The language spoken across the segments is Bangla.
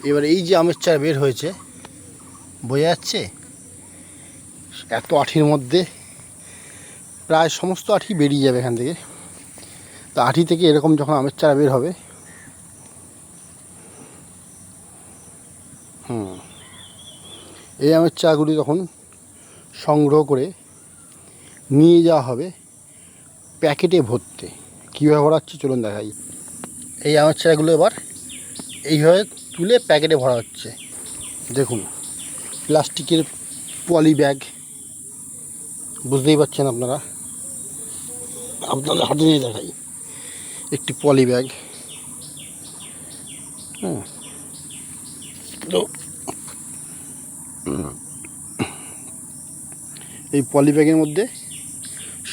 এবার এই যে আমের চারা বের হয়েছে, বোঝা যাচ্ছে এত আঠির মধ্যে প্রায় সমস্ত আঠি বেরিয়ে যাবে এখান থেকে। তো আঠি থেকে এরকম যখন আমের চারা বের হবে, এই আমের চারাগুলি তখন সংগ্রহ করে নিয়ে যাওয়া হবে প্যাকেটে ভরতে। কীভাবে ভরা হচ্ছে চলুন দেখাই। এই আমের চারাগুলো এবার এইভাবে তুলে প্যাকেটে ভরা হচ্ছে। দেখুন, প্লাস্টিকের পলি ব্যাগ, বুঝতেই পারছেন আপনারা, আপনাদের হাতে নিয়ে দেখাই একটি পলি ব্যাগ। তো এই পলি ব্যাগের মধ্যে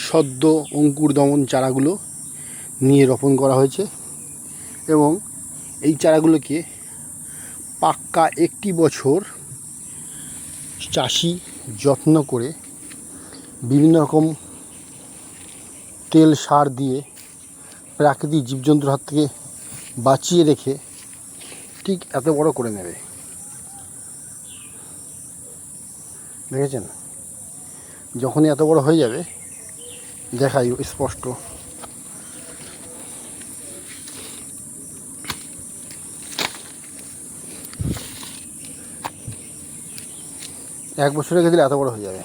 সদ্য অঙ্কুর দমন চারাগুলো নিয়ে রোপণ করা হয়েছে এবং এই চারাগুলোকে পাক্কা 1 বছর চাষি যত্ন করে বিভিন্ন রকম তেল সার দিয়ে প্রাকৃতিক জীবজন্তুর হাত থেকে বাঁচিয়ে রেখে ঠিক এত বড় করে নেবে। দেখেছেন, যখনই এত বড় হয়ে যাবে দেখাই স্পষ্ট। এক বছর রেখে দিলে এত বড় হয়ে যাবে।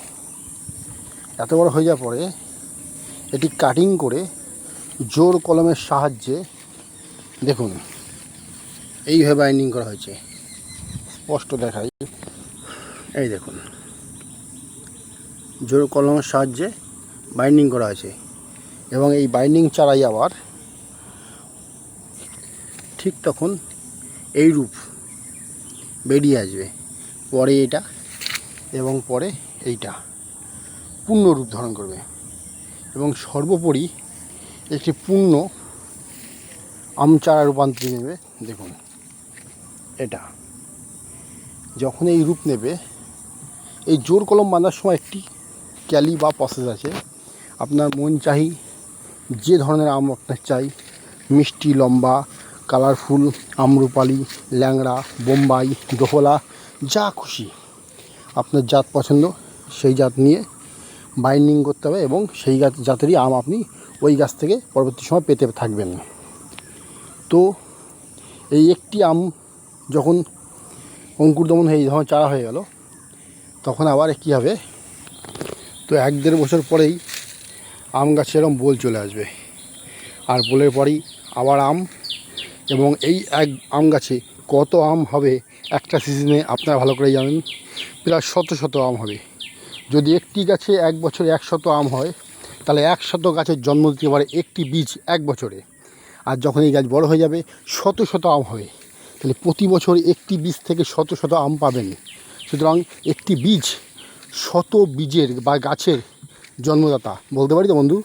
এত বড় হয়ে যাওয়ার পরে এটি কাটিং করে জোর কলমের সাহায্যে দেখুন এইভাবে বাইন্ডিং করা হয়েছে। স্পষ্ট দেখাই, এই দেখুন জোর কলমের সাহায্যে বাইন্ডিং করা হয়েছে এবং এই বাইন্ডিং চারাই আবার ঠিক তখন এই রূপ বেরিয়ে আসবে। পরে এটা এবং পরে এইটা পূর্ণ রূপ ধারণ করবে এবং সর্বোপরি একটি পূর্ণ আম চারা রূপান্তর নেবে। দেখুন, এটা যখন এই রূপ নেবে, এই জোর কলম বাঁধার সময় একটি ক্যালি বা প্রসেস আছে। আপনার মন চাই যে ধরনের আম আপনার চাই, মিষ্টি, লম্বা, কালারফুল, আমরুপালি, ল্যাংড়া, বোম্বাই, দোহলা, যা খুশি আপনার জাত পছন্দ সেই জাত নিয়ে বাইন্ডিং করতে হবে এবং সেই জাতেরই আম আপনি ওই গাছ থেকে পরবর্তী সময় পেতে থাকবেন। তো এই একটি আম যখন অঙ্কুর দমন হয়ে যখন চারা হয়ে গেল, তখন আবার কী হবে, তো 1-1.5 বছর পরেই আম গাছে এরকম বোল চলে আসবে। আর বোলের পরেই আবার আম, এবং এই এক আম গাছে কত আম হবে একটা সিজনে আপনারা ভালো করেই জানেন, প্রায় শত আম হবে। যদি একটি গাছে 1 বছরে 100 আম হয়, তাহলে 100 গাছের জন্ম দিতে পারে একটি বীজ 1 বছরে। আর যখন এই গাছ বড় হয়ে যাবে শত আম হবে, তাহলে প্রতি বছর একটি বীজ থেকে শত আম পাবেন। সুতরাং একটি বীজ 100 বীজের বা গাছের জন্মদাতা বলতে পারি তো বন্ধু।